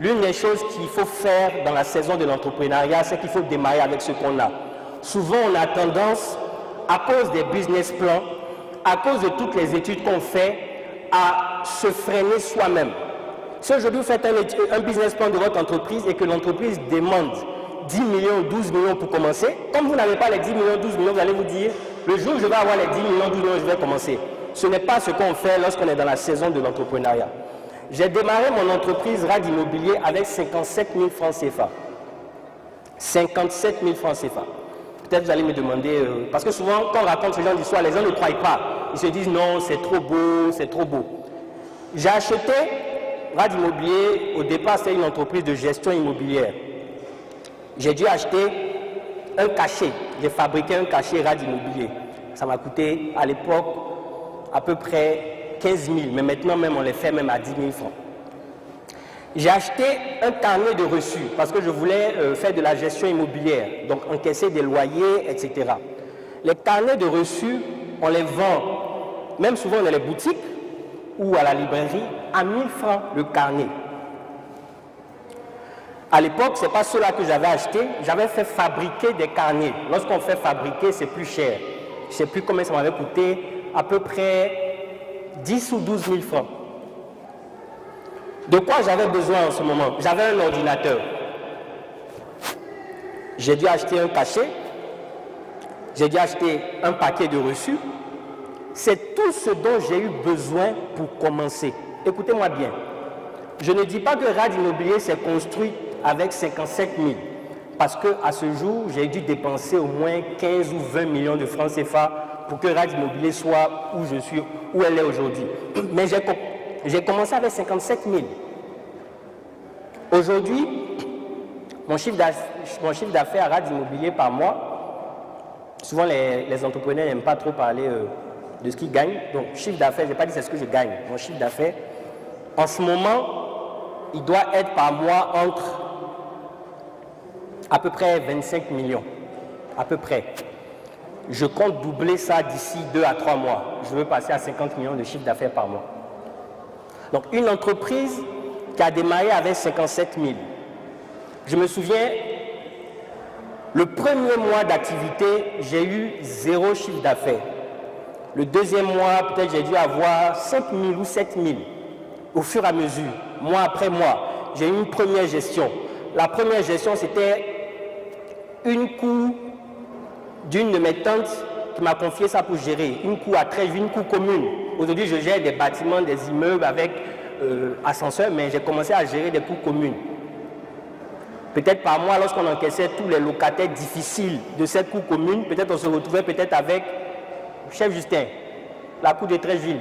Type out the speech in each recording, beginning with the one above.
L'une des choses qu'il faut faire dans la saison de l'entrepreneuriat, c'est qu'il faut démarrer avec ce qu'on a. Souvent, on a tendance, à cause des business plans, à cause de toutes les études qu'on fait, à se freiner soi-même. Si aujourd'hui vous faites un business plan de votre entreprise et que l'entreprise demande 10 millions, 12 millions pour commencer, comme vous n'avez pas les 10 millions, 12 millions, vous allez vous dire, le jour où je vais avoir les 10 millions, 12 millions, je vais commencer. Ce n'est pas ce qu'on fait lorsqu'on est dans la saison de l'entrepreneuriat. J'ai démarré mon entreprise RAD Immobilier avec 57 000 francs CFA. 57 000 francs CFA. Peut-être vous allez me demander, parce que souvent quand on raconte ce genre d'histoire, les gens ne croient pas. Ils se disent non, c'est trop beau, c'est trop beau. J'ai acheté RAD Immobilier, au départ c'était une entreprise de gestion immobilière. J'ai dû acheter un cachet, j'ai fabriqué un cachet RAD Immobilier. Ça m'a coûté à l'époque à peu près 15 000, mais maintenant même on les fait même à 10 000 francs. J'ai acheté un carnet de reçus parce que je voulais faire de la gestion immobilière, donc encaisser des loyers, etc. Les carnets de reçus, on les vend, même souvent dans les boutiques ou à la librairie, à 1000 francs le carnet. À l'époque, ce n'est pas ceux-là que j'avais acheté, j'avais fait fabriquer des carnets. Lorsqu'on fait fabriquer, c'est plus cher. Je ne sais plus combien ça m'avait coûté, à peu près 10 ou 12 000 francs. De quoi j'avais besoin en ce moment? J'avais un ordinateur. J'ai dû acheter un cachet, j'ai dû acheter un paquet de reçus. C'est tout ce dont j'ai eu besoin pour commencer. Écoutez-moi bien. Je ne dis pas que RAD Immobilier s'est construit avec 57 000, parce qu'à ce jour, j'ai dû dépenser au moins 15 ou 20 millions de francs CFA pour que RAD Immobilier soit où je suis, où elle est aujourd'hui. Mais j'ai commencé avec 57 000. Aujourd'hui, mon chiffre d'affaires à RAD Immobilier par mois, souvent les entrepreneurs n'aiment pas trop parler de ce qu'ils gagnent. Donc, chiffre d'affaires, je n'ai pas dit c'est ce que je gagne. Mon chiffre d'affaires, en ce moment, il doit être par mois entre à peu près 25 millions. À peu près. Je compte doubler ça d'ici 2 à 3 mois. Je veux passer à 50 millions de chiffre d'affaires par mois. Donc, une entreprise qui a démarré avec 57 000. Je me souviens, le premier mois d'activité, j'ai eu 0 chiffre d'affaires. Le deuxième mois, peut-être j'ai dû avoir 5 000 ou 7 000. Au fur et à mesure, mois après mois, j'ai eu une première gestion. La première gestion, c'était une cour d'une de mes tantes qui m'a confié ça pour gérer. Une cour à Trèves, une cour commune. Aujourd'hui, je gère des bâtiments, des immeubles avec ascenseur, mais j'ai commencé à gérer des cours communes. Peut-être par mois, lorsqu'on encaissait tous les locataires difficiles de cette cour commune, peut-être on se retrouvait peut-être avec Chef Justin, la cour de Treichville,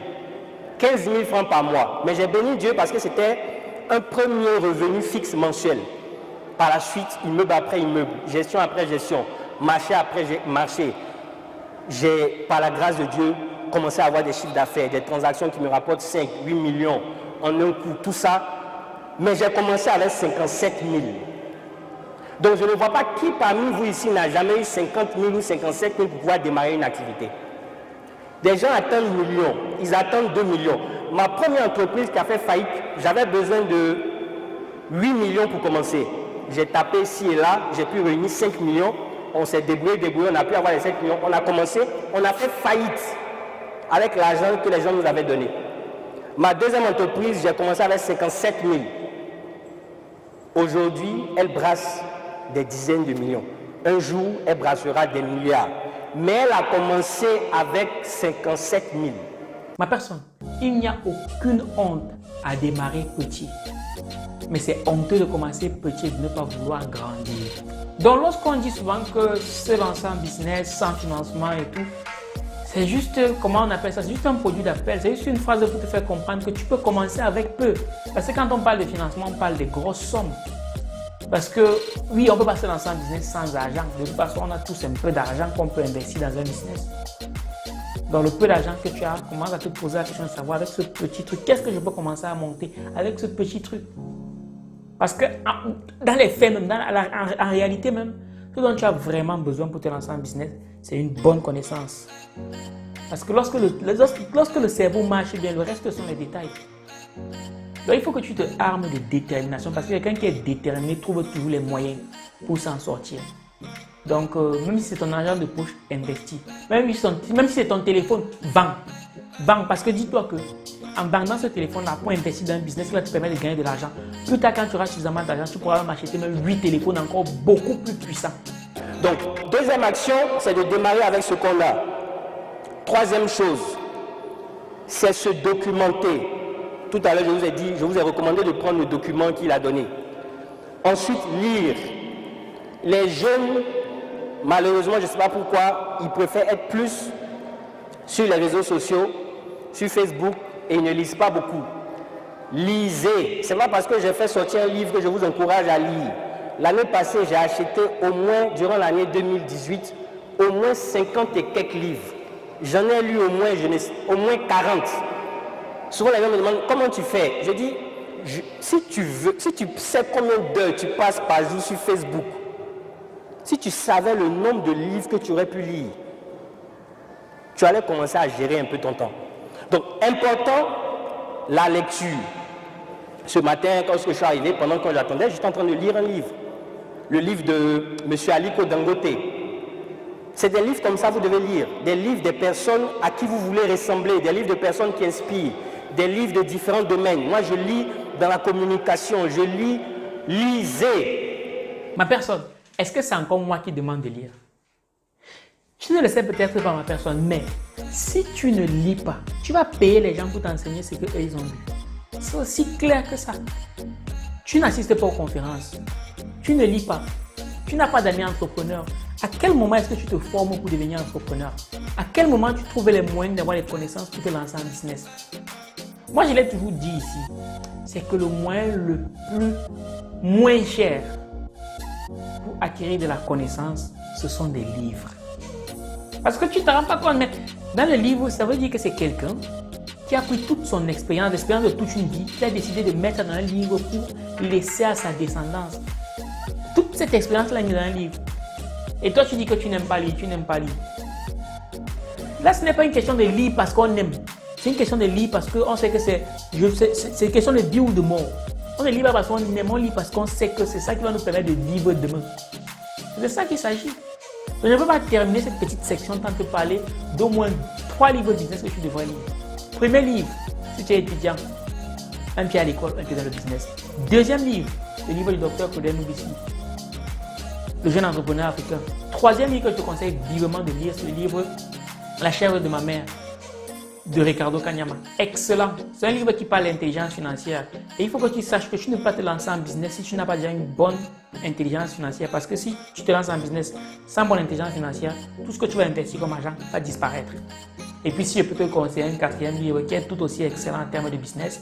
15 000 francs par mois. Mais j'ai béni Dieu parce que c'était un premier revenu fixe mensuel. Par la suite, immeuble après immeuble, gestion après gestion, marché après marché. J'ai, par la grâce de Dieu, commencé à avoir des chiffres d'affaires, des transactions qui me rapportent 5, 8 millions en un coup, tout ça. Mais j'ai commencé avec 57 000. Donc je ne vois pas qui parmi vous ici n'a jamais eu 50 000 ou 57 000 pour pouvoir démarrer une activité. Des gens attendent millions, ils attendent 2 millions. Ma première entreprise qui a fait faillite, j'avais besoin de 8 millions pour commencer. J'ai tapé ici et là, j'ai pu réunir 5 millions. On s'est débrouillé, on a pu avoir les 5 millions. On a commencé, on a fait faillite avec l'argent que les gens nous avaient donné. Ma deuxième entreprise, j'ai commencé avec 57 000. Aujourd'hui, elle brasse des dizaines de millions. Un jour, elle brassera des milliards. Mais elle a commencé avec 57 000. Ma personne, il n'y a aucune honte à démarrer petit. Mais c'est honteux de commencer petit et de ne pas vouloir grandir. Donc lorsqu'on dit souvent que se lancer en business sans financement et tout, c'est juste, comment on appelle ça, c'est juste un produit d'appel, c'est juste une phrase pour te faire comprendre que tu peux commencer avec peu. Parce que quand on parle de financement, on parle de grosses sommes. Parce que oui, on peut pas se lancer en business sans argent. De toute façon, on a tous un peu d'argent qu'on peut investir dans un business. Dans le peu d'argent que tu as, commence à te poser la question de savoir avec ce petit truc, qu'est-ce que je peux commencer à monter avec ce petit truc? Parce que dans les faits même, en réalité même, ce dont tu as vraiment besoin pour te lancer en business, c'est une bonne connaissance. Parce que lorsque le cerveau marche bien, le reste sont les détails. Donc il faut que tu te armes de détermination parce que quelqu'un qui est déterminé trouve toujours les moyens pour s'en sortir. Donc même si c'est ton argent de poche, investis. Même si c'est ton téléphone, vends. Vends parce que dis-toi que en vendant ce téléphone-là pour investir dans un business qui va te permettre de gagner de l'argent, plus tard quand tu auras suffisamment d'argent, tu pourras même acheter même 8 téléphones encore beaucoup plus puissants. Donc, deuxième action, c'est de démarrer avec ce qu'on a. Troisième chose, c'est se documenter. Tout à l'heure, je vous ai recommandé de prendre le document qu'il a donné. Ensuite, lire. Les jeunes, malheureusement, je ne sais pas pourquoi, ils préfèrent être plus sur les réseaux sociaux, sur Facebook, et ils ne lisent pas beaucoup. Lisez. Ce n'est pas parce que j'ai fait sortir un livre que je vous encourage à lire. L'année passée, j'ai acheté au moins, durant l'année 2018, au moins 50 et quelques livres. J'en ai lu au moins 40. Souvent, les gens me demandent comment tu fais. Je dis, si tu sais combien d'heures tu passes par jour sur Facebook, si tu savais le nombre de livres que tu aurais pu lire, tu allais commencer à gérer un peu ton temps. Donc, important, la lecture. Ce matin, quand je suis arrivé, pendant que j'attendais, j'étais en train de lire un livre. Le livre de M. Aliko Dangote. C'est des livres comme ça que vous devez lire. Des livres des personnes à qui vous voulez ressembler, des livres de personnes qui inspirent, des livres de différents domaines. Moi, je lis dans la communication, je lis, lisez. Ma personne, est-ce que c'est encore moi qui demande de lire? Tu ne le sais peut-être pas, ma personne, mais si tu ne lis pas, tu vas payer les gens pour t'enseigner ce qu'eux ils ont lu. C'est aussi clair que ça. Tu n'assistes pas aux conférences. Tu ne lis pas. Tu n'as pas d'amis entrepreneurs. À quel moment est-ce que tu te formes pour devenir entrepreneur? À quel moment tu trouves les moyens d'avoir les connaissances pour te lancer en business? Moi, je l'ai toujours dit ici. C'est que le moyen le moins cher pour acquérir de la connaissance, ce sont des livres. Parce que tu ne te rends pas compte, mais dans le livre, ça veut dire que c'est quelqu'un qui a pris toute son expérience, l'expérience de toute une vie, qui a décidé de mettre dans un livre pour laisser à sa descendance. Toute cette expérience-là est mise dans un livre. Et toi, tu dis que tu n'aimes pas lire, tu n'aimes pas lire. Là, ce n'est pas une question de lire parce qu'on aime. C'est une question de lire parce qu'on sait que c'est une question de vie ou de mort. On ne lit pas parce qu'on aime, on lit parce qu'on sait que c'est ça qui va nous permettre de vivre demain. C'est de ça qu'il s'agit. Je ne peux pas terminer cette petite section sans te parler d'au moins 3 livres de business que tu devrais lire. Premier livre, si tu es étudiant, un pied à l'école, un pied dans le business. Deuxième livre, le livre du docteur Claude Noubissi, le jeune entrepreneur africain. Troisième livre que je te conseille vivement de lire, c'est le livre La chèvre de ma mère de Ricardo Kanyama. Excellent. C'est un livre qui parle d'intelligence financière. Et il faut que tu saches que tu ne peux pas te lancer en business si tu n'as pas déjà une bonne intelligence financière. Parce que si tu te lances en business sans bonne intelligence financière, tout ce que tu vas investir comme argent va disparaître. Et puis si je peux te conseiller un quatrième livre qui est tout aussi excellent en termes de business,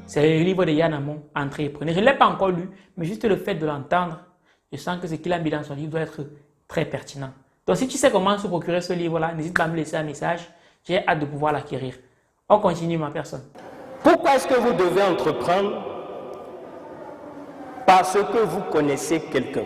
c'est le livre de Yann Amon, Entrepreneur. Je ne l'ai pas encore lu, mais juste le fait de l'entendre, je sens que ce qu'il a mis dans son livre doit être très pertinent. Donc si tu sais comment se procurer ce livre-là, n'hésite pas à me laisser un message. J'ai hâte de pouvoir l'acquérir. On continue, ma personne. Pourquoi est-ce que vous devez entreprendre? Parce que vous connaissez quelqu'un.